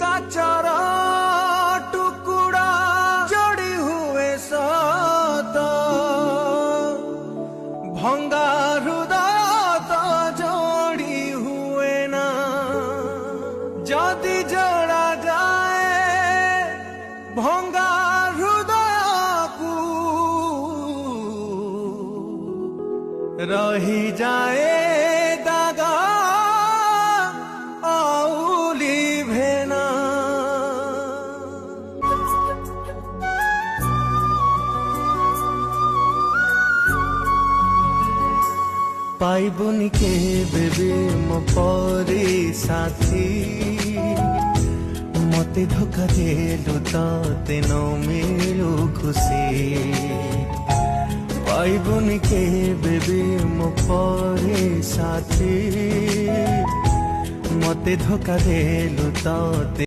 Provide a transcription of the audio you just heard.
काचर टुकुड़ा जोड़ी हुए सत भंगा हृदय तो जोड़ी हुए ना जदि जोड़ा जाए भंगा हृदय को रही जाए दागा आउली भेना। पाइबुनी के बेबी मो परी साथी मते धोखा देलु ते न मिलु खुशी। पाइबुनी के बेबी मो परी साथी मते धोखा देलु ते